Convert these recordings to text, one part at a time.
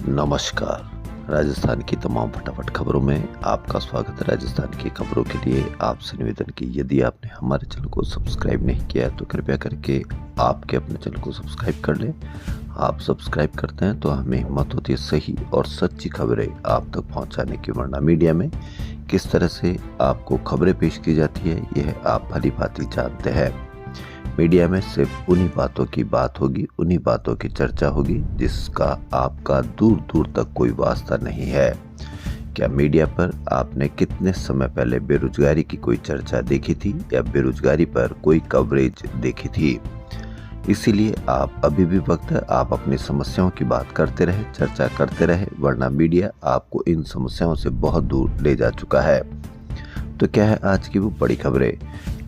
नमस्कार। राजस्थान की तमाम फटाफट खबरों में आपका स्वागत है। राजस्थान की खबरों के लिए आपसे निवेदन की यदि आपने हमारे चैनल को सब्सक्राइब नहीं किया है तो कृपया करके आपके अपने चैनल को सब्सक्राइब कर लें। आप सब्सक्राइब करते हैं तो हमें हिम्मत होती है सही और सच्ची खबरें आप तक पहुंचाने की, वरना मीडिया में किस तरह से आपको खबरें पेश की जाती है यह आप भली भांति जानते हैं। मीडिया में सिर्फ उन्हीं बातों की बात होगी, उन्हीं बातों की चर्चा होगी जिसका आपका दूर दूर तक कोई वास्ता नहीं है। क्या मीडिया पर आपने कितने समय पहले बेरोजगारी की कोई चर्चा देखी थी या बेरोजगारी पर कोई कवरेज देखी थी? इसीलिए आप अभी भी वक्त है, आप अपनी समस्याओं की बात करते रहे, चर्चा करते रहे, वरना मीडिया आपको इन समस्याओं से बहुत दूर ले जा चुका है। तो क्या है आज की वो बड़ी खबरें?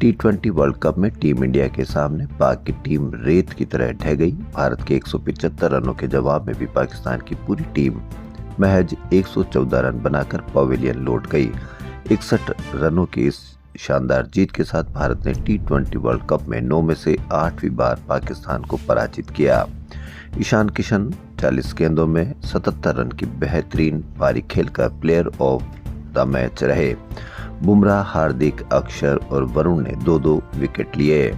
T20 वर्ल्ड कप में टीम इंडिया के सामने पाक की टीम रेत की तरह ढह गई। भारत के 175 रनों के जवाब में भी पाकिस्तान की पूरी टीम महज 114 रन बनाकर पवेलियन लौट गई। 61 रनों की इस शानदार जीत के साथ भारत ने T20 वर्ल्ड कप में 9 में से 8वीं बार पाकिस्तान को पराजित किया। ईशान किशन 40 गेंदों में 77 रन की बेहतरीन पारी खेलकर प्लेयर ऑफ द मैच रहे। बुमराह, हार्दिक, अक्षर और वरुण ने 2-2 विकेट लिए।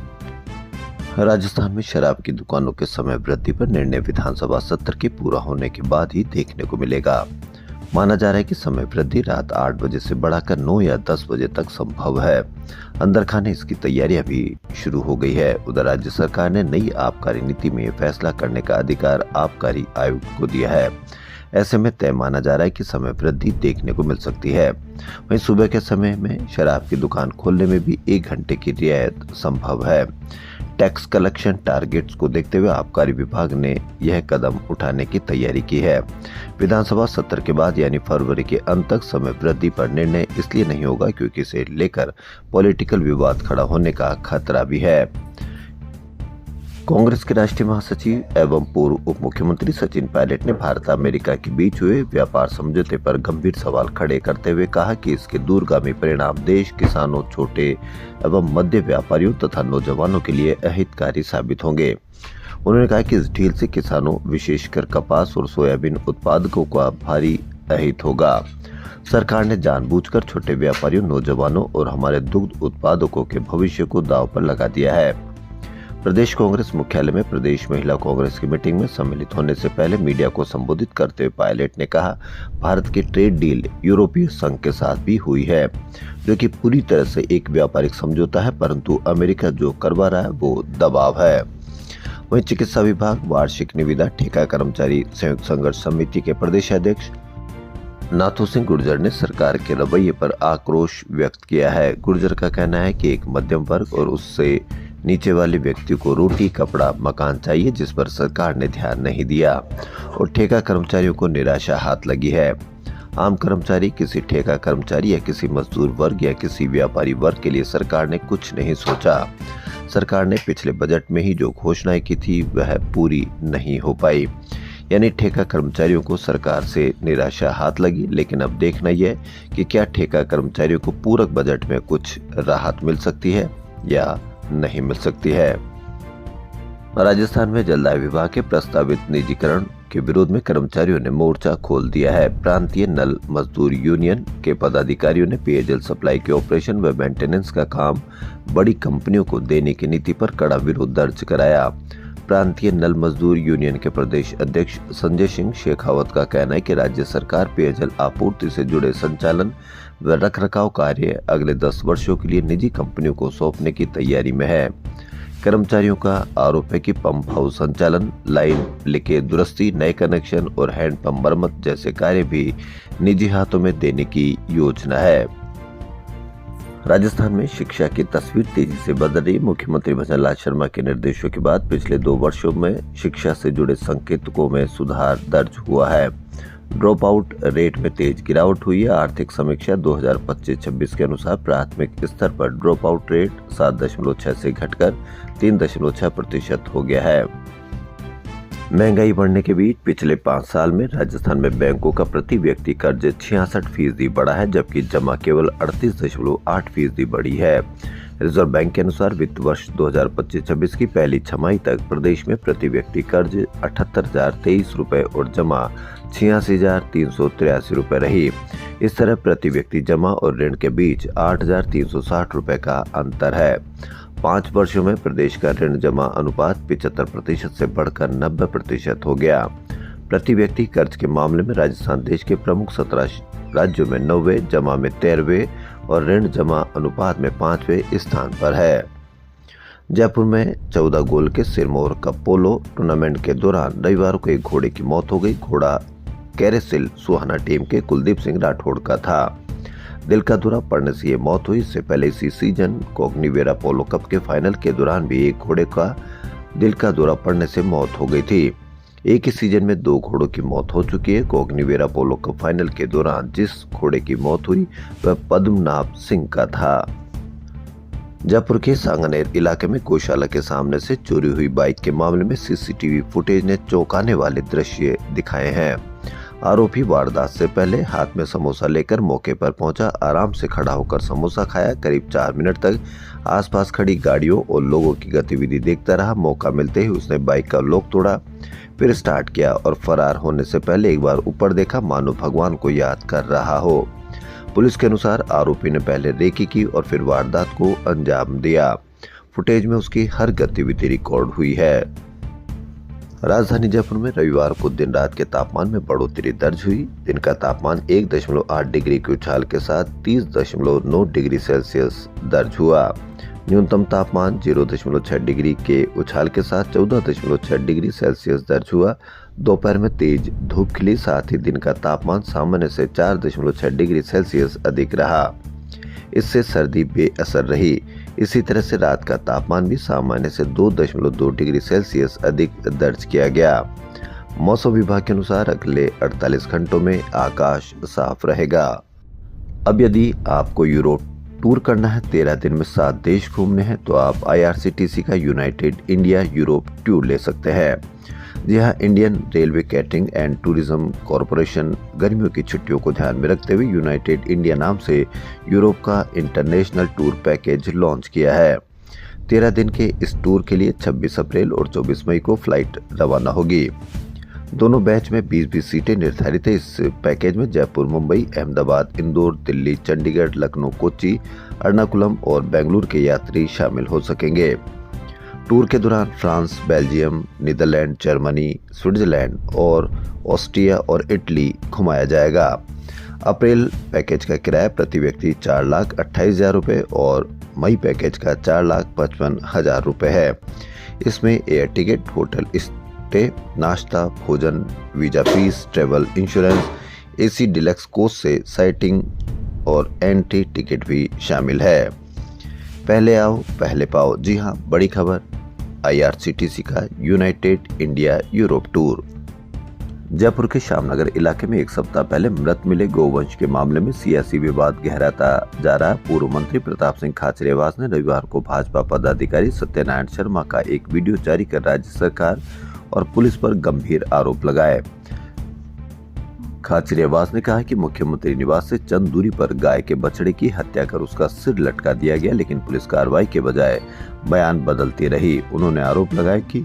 राजस्थान में शराब की दुकानों के समय वृद्धि पर निर्णय विधानसभा सत्र के पूरा होने के बाद ही देखने को मिलेगा। माना जा रहा है कि समय वृद्धि रात 8 बजे से बढ़ाकर 9 या 10 बजे तक संभव है। अंदर खाने इसकी तैयारियां भी शुरू हो गई है। उधर राज्य सरकार ने नई आबकारी नीति में फैसला करने का अधिकार आबकारी आयुक्त को दिया है। ऐसे में तय माना जा रहा है कि समय वृद्धि देखने को मिल सकती है। वहीं सुबह के समय में शराब की दुकान खोलने में भी 1 घंटे की रियायत संभव है। टैक्स कलेक्शन टारगेट्स को देखते हुए आबकारी विभाग ने यह कदम उठाने की तैयारी की है। विधानसभा सत्र के बाद यानी फरवरी के अंत तक समय वृद्धि पर निर्णय इसलिए नहीं होगा क्योंकि इसे लेकर पॉलिटिकल विवाद खड़ा होने का खतरा भी है। कांग्रेस के राष्ट्रीय महासचिव एवं पूर्व उप मुख्यमंत्री सचिन पायलट ने भारत अमेरिका के बीच हुए व्यापार समझौते पर गंभीर सवाल खड़े करते हुए कहा कि इसके दूरगामी परिणाम देश, किसानों, छोटे एवं मध्य व्यापारियों तथा नौजवानों के लिए अहितकारी साबित होंगे। उन्होंने कहा कि इस ढील से किसानों, विशेषकर कपास और सोयाबीन उत्पादकों का भारी अहित होगा। सरकार ने जानबूझकर छोटे व्यापारियों, नौजवानों और हमारे दुग्ध उत्पादकों के भविष्य को दांव पर लगा दिया है। प्रदेश कांग्रेस मुख्यालय में प्रदेश महिला कांग्रेस की मीटिंग में सम्मिलित होने से पहले मीडिया को संबोधित करते हुए पायलट ने कहा, भारत की ट्रेड डील यूरोपीय संघ के साथ भी हुई है, जो कि पूरी तरह से एक व्यापारिक समझौता है, परंतु अमेरिका जो करवा रहा है वो दबाव है। वहीं चिकित्सा विभाग वार्षिक निविदा ठेका कर्मचारी संयुक्त संघर्ष समिति के प्रदेश अध्यक्ष नाथू सिंह गुर्जर ने सरकार के रवैये पर आक्रोश व्यक्त किया है। गुर्जर का कहना है कि एक मध्यम वर्ग और उससे नीचे वाले व्यक्ति को रोटी, कपड़ा, मकान चाहिए, जिस पर सरकार ने ध्यान नहीं दिया और ठेका कर्मचारियों को निराशा हाथ लगी है। आम कर्मचारी, किसी ठेका कर्मचारी या किसी मजदूर वर्ग या किसी व्यापारी वर्ग के लिए सरकार ने कुछ नहीं सोचा। सरकार ने पिछले बजट में ही जो घोषणाएं की थी वह पूरी नहीं हो पाई, यानी ठेका कर्मचारियों को सरकार से निराशा हाथ लगी। लेकिन अब देखना यह कि क्या ठेका कर्मचारियों को पूरक बजट में कुछ राहत मिल सकती है या नहीं मिल सकती है। राजस्थान में जलदाय विभाग के प्रस्तावित निजीकरण के विरोध में कर्मचारियों ने मोर्चा खोल दिया है। प्रांतीय नल मजदूर यूनियन के पदाधिकारियों ने पेयजल सप्लाई के ऑपरेशन व मेंटेनेंस का काम बड़ी कंपनियों को देने की नीति पर कड़ा विरोध दर्ज कराया। प्रांतीय नल मजदूर यूनियन के प्रदेश अध्यक्ष संजय सिंह शेखावत का कहना है कि राज्य सरकार पेयजल आपूर्ति से जुड़े संचालन व रखरखाव कार्य अगले 10 वर्षों के लिए निजी कंपनियों को सौंपने की तैयारी में है। कर्मचारियों का आरोप है कि पंप हाउस संचालन, लाइन लीकेज दुरुस्ती, नए कनेक्शन और हैंडपंप मरम्मत जैसे कार्य भी निजी हाथों में देने की योजना है। राजस्थान में शिक्षा की तस्वीर तेजी से बदल रही। मुख्यमंत्री भजन लाल शर्मा के निर्देशों के बाद पिछले 2 वर्षों में शिक्षा से जुड़े संकेतकों में सुधार दर्ज हुआ है। ड्रॉप आउट रेट में तेज गिरावट हुई है। आर्थिक समीक्षा 2025-26 के अनुसार प्राथमिक स्तर पर ड्रॉप आउट रेट 7.6 से घटकर 3.6% हो गया है। महंगाई बढ़ने के बीच पिछले 5 साल में राजस्थान में बैंकों का प्रति व्यक्ति कर्ज 66% बढ़ा है, जबकि जमा केवल 38.8% बढ़ी है। रिजर्व बैंक के अनुसार वित्त वर्ष 2025-26 की पहली छमाही तक प्रदेश में प्रति व्यक्ति कर्ज 78,023 रुपए और जमा 86,383 रुपए रही। इस तरह प्रति व्यक्ति जमा और ऋण के बीच 8,360 रुपए का अंतर है। 5 वर्षों में प्रदेश का ऋण जमा अनुपात 75% से बढ़कर 90% हो गया। प्रति व्यक्ति कर्ज के मामले में राजस्थान देश के प्रमुख 17 राज्यों में 9वें, जमा में 13वें और ऋण जमा अनुपात में 5वें स्थान पर है। जयपुर में 14 गोल के सिरमौर कप पोलो टूर्नामेंट के दौरान रविवार को एक घोड़े की मौत हो गई। घोड़ा कैरेसिल सुहाना टीम के कुलदीप सिंह राठौड़ का था। दिल का दौरा पड़ने से ये मौत हुई। इससे पहले इसी सीजन कोग्निवेरा पोलो कप के फाइनल के दौरान भी एक घोड़े का दिल का दौरा पड़ने से मौत हो गई थी। एक ही सीजन में 2 घोड़ों की मौत हो चुकी है। कोग्निवेरा पोलो कप फाइनल के दौरान जिस घोड़े की मौत हुई वह पद्मनाभ सिंह का था। जयपुर के सांगनेर इलाके में गौशाला के सामने से चोरी हुई बाइक के मामले में सीसीटीवी फुटेज ने चौंकाने वाले दृश्य दिखाए हैं। आरोपी वारदात से पहले हाथ में समोसा लेकर मौके पर पहुंचा। आराम से खड़ा होकर समोसा खाया। करीब 4 मिनट तक आसपास खड़ी गाड़ियों और लोगों की गतिविधि देखता रहा। मौका मिलते ही उसने बाइक का लॉक तोड़ा, फिर स्टार्ट किया और फरार होने से पहले एक बार ऊपर देखा, मानो भगवान को याद कर रहा हो। पुलिस के अनुसार आरोपी ने पहले रेकी की और फिर वारदात को अंजाम दिया। फुटेज में उसकी हर गतिविधि रिकॉर्ड हुई है। राजधानी जयपुर में रविवार को दिन रात के तापमान में बढ़ोतरी दर्ज हुई। दिन का तापमान 1.8 डिग्री की उछाल के साथ 30.9 डिग्री सेल्सियस दर्ज हुआ। न्यूनतम तापमान 0.6 डिग्री के उछाल के साथ 14.6 डिग्री सेल्सियस दर्ज हुआ। दोपहर में तेज धूप खिली, साथ ही दिन का तापमान सामान्य से 4.6 डिग्री सेल्सियस अधिक रहा। इससे सर्दी बेअसर रही। इसी तरह से रात का तापमान भी सामान्य से 2.2 डिग्री सेल्सियस अधिक दर्ज किया गया। मौसम विभाग के अनुसार अगले 48 घंटों में आकाश साफ रहेगा। अब यदि आपको यूरोप टूर करना है, 13 दिन में 7 देश घूमने हैं, तो आप IRCTC का यूनाइटेड इंडिया यूरोप टूर ले सकते हैं। जी हाँ, Indian railway catering and tourism corporation गर्मियों की छुट्टियों को ध्यान में रखते हुए यूनाइटेड इंडिया नाम से यूरोप का इंटरनेशनल टूर पैकेज लॉन्च किया है। 13 दिन के इस टूर के लिए 26 अप्रैल और 24 मई को फ्लाइट रवाना होगी। दोनों बैच में 20-20 सीटें निर्धारित है। इस पैकेज में जयपुर, मुंबई, अहमदाबाद, इंदौर, दिल्ली, चंडीगढ़, लखनऊ, कोच्चि, एर्नाकुलम और बेंगलुरु के यात्री शामिल हो सकेंगे। टूर के दौरान France, Belgium, Netherlands, Germany, Switzerland और ऑस्ट्रिया और इटली घुमाया जाएगा। अप्रैल पैकेज का किराया प्रति व्यक्ति 4,28,000 रुपये और मई पैकेज का 4,55,000 रुपये है। इसमें एयर टिकट, होटल स्टे, नाश्ता, भोजन, visa fees, travel insurance, AC deluxe coach से साइटिंग और एंट्री टिकट भी शामिल है। पहले आओ पहले पाओ। जी हाँ, बड़ी खबर, IRCTC का United India Europe tour. Jaipur के श्यामनगर इलाके में एक सप्ताह पहले मृत मिले गौवंश के मामले में सियासी विवाद गहराता जा रहा। पूर्व मंत्री प्रताप सिंह खाचरियावास ने रविवार को भाजपा पदाधिकारी सत्यनारायण शर्मा का एक वीडियो जारी कर राज्य सरकार और पुलिस पर गंभीर आरोप लगाए। खाचरियावास ने कहा कि मुख्यमंत्री निवास से चंद दूरी पर गाय के बछड़े की हत्या कर उसका सिर लटका दिया गया, लेकिन पुलिस कार्रवाई के बजाय बयान बदलती रही। उन्होंने आरोप लगाया कि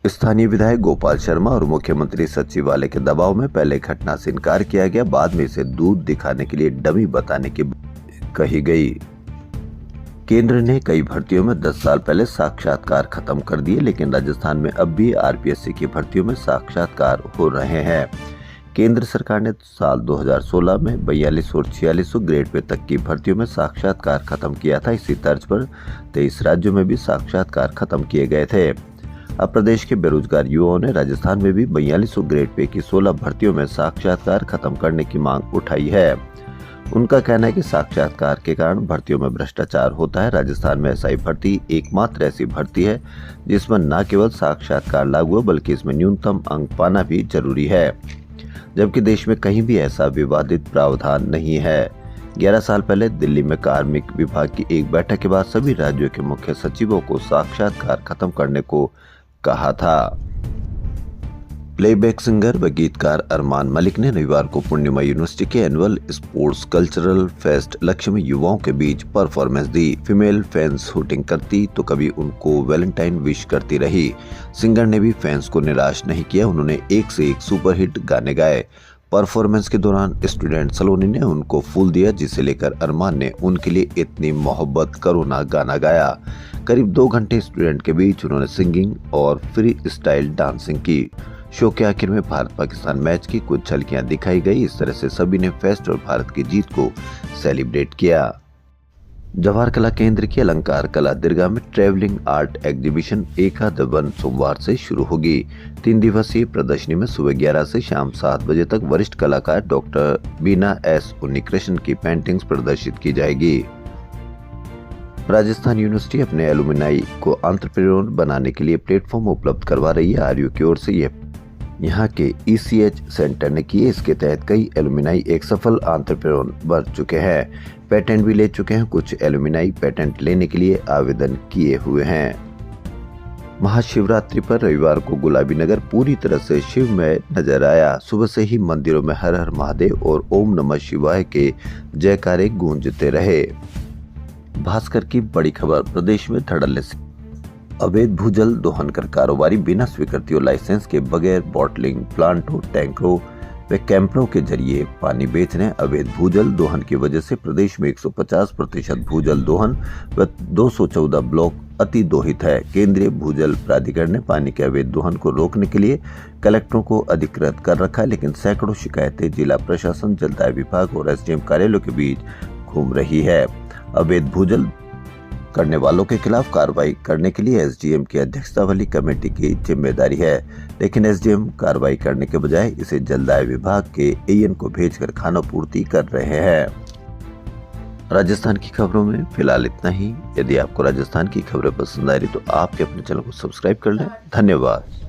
स्थानीय विधायक गोपाल शर्मा और मुख्यमंत्री सचिवालय के दबाव में पहले घटना से इनकार किया गया, बाद में इसे दूध दिखाने के लिए डमी बताने की कही गई। केंद्र ने कई भर्तियों में 10 साल पहले साक्षात्कार खत्म कर दिए, लेकिन राजस्थान में अब भी RPSC की भर्तियों में साक्षात्कार हो रहे हैं। केंद्र सरकार ने साल 2016 में 42 और 4600 ग्रेड पे तक की भर्तियों में साक्षात्कार खत्म किया था। इसी तर्ज पर 23 राज्यों में भी साक्षात्कार खत्म किए गए थे। अब प्रदेश के बेरोजगार युवाओं ने राजस्थान में भी 4200 ग्रेड पे की 16 भर्तियों में साक्षात्कार खत्म करने की मांग उठाई है। उनका कहना है कि साक्षात्कार के कारण भर्तियों में भ्रष्टाचार होता है। राजस्थान में SI भर्ती एकमात्र ऐसी भर्ती है जिसमें न केवल साक्षात्कार लागू है, बल्कि इसमें न्यूनतम अंक पाना भी जरूरी है, जबकि देश में कहीं भी ऐसा विवादित प्रावधान नहीं है। 11 साल पहले दिल्ली में कार्मिक विभाग की एक बैठक के बाद सभी राज्यों के मुख्य सचिवों को साक्षात्कार खत्म करने को कहा था। प्लेबैक सिंगर व गीतकार अरमान मलिक ने रविवार को पूर्णिमा यूनिवर्सिटी के एनुअल स्पोर्ट्स कल्चरल फेस्ट लक्ष्य में युवाओं के बीच परफॉर्मेंस दी। फीमेल फैंस शूटिंग करती तो कभी उनको वैलेंटाइन विश करती रही। सिंगर ने भी फैंस को निराश नहीं किया, उन्होंने एक से एक सुपरहिट गाने गाए। परफॉर्मेंस के दौरान स्टूडेंट सलोनी ने उनको फूल दिया, जिसे लेकर अरमान ने उनके लिए इतनी मोहब्बत करो ना गाना गाया। करीब 2 घंटे स्टूडेंट के बीच उन्होंने सिंगिंग और फ्री स्टाइल डांसिंग की। शो के आखिर में भारत पाकिस्तान मैच की कुछ झलकियां दिखाई गई। इस तरह से सभी ने फेस्ट और भारत की जीत को सेलिब्रेट किया। जवाहर कला केंद्र की अलंकार कला दीर्घा में ट्रेवलिंग आर्ट एग्जीबिशन एकादवन सोमवार से शुरू होगी। 3 दिवसीय प्रदर्शनी में सुबह 11 से शाम 7 बजे तक वरिष्ठ कलाकार डॉक्टर बीना एस उन्नीकृष्ण की पेंटिंग्स प्रदर्शित की जाएगी। राजस्थान यूनिवर्सिटी अपने एलुमनाई को एंटरप्रेन्योर बनाने के लिए प्लेटफॉर्म उपलब्ध करवा रही है। आरयू की ओर से यहाँ के ECH सेंटर ने किए। इसके तहत कई एलुमनाई एक सफल एंटरप्रेन्योर बन चुके हैं, पेटेंट भी ले चुके हैं। कुछ एलुमनाई पेटेंट लेने के लिए आवेदन किए हुए हैं। महाशिवरात्रि पर रविवार को गुलाबी नगर पूरी तरह से शिवमय नजर आया। सुबह से ही मंदिरों में हर हर महादेव और ओम नमः शिवाय के जयकारे गूंजते रहे। भास्कर की बड़ी खबर, प्रदेश में धड़ल्ले से अवैध भूजल दोहन कर कारोबारी बिना स्वीकृति और लाइसेंस के बगैर बॉटलिंग प्लांटों, टैंकरों व कैंपरों के जरिए पानी बेच रहे हैं। अवैध भूजल दोहन की वजह से प्रदेश में 150% भूजल दोहन व 214 ब्लॉक अति दोहित है। केंद्रीय भूजल प्राधिकरण ने पानी के अवैध दोहन को रोकने के लिए कलेक्टरों को अधिकृत कर रखा है, लेकिन सैकड़ों शिकायतें जिला प्रशासन, जलदाय विभाग और SDM कार्यालयों के बीच घूम रही है। अवैध भूजल करने वालों के खिलाफ कार्रवाई करने के लिए SDM की अध्यक्षता वाली कमेटी की जिम्मेदारी है, लेकिन SDM कार्रवाई करने के बजाय इसे जलदाय विभाग के AN को भेजकर खानापूर्ति कर रहे हैं। राजस्थान की खबरों में फिलहाल इतना ही। यदि आपको राजस्थान की खबरें पसंद आ रही तो आपके अपने चैनल को सब्सक्राइब कर लें। धन्यवाद।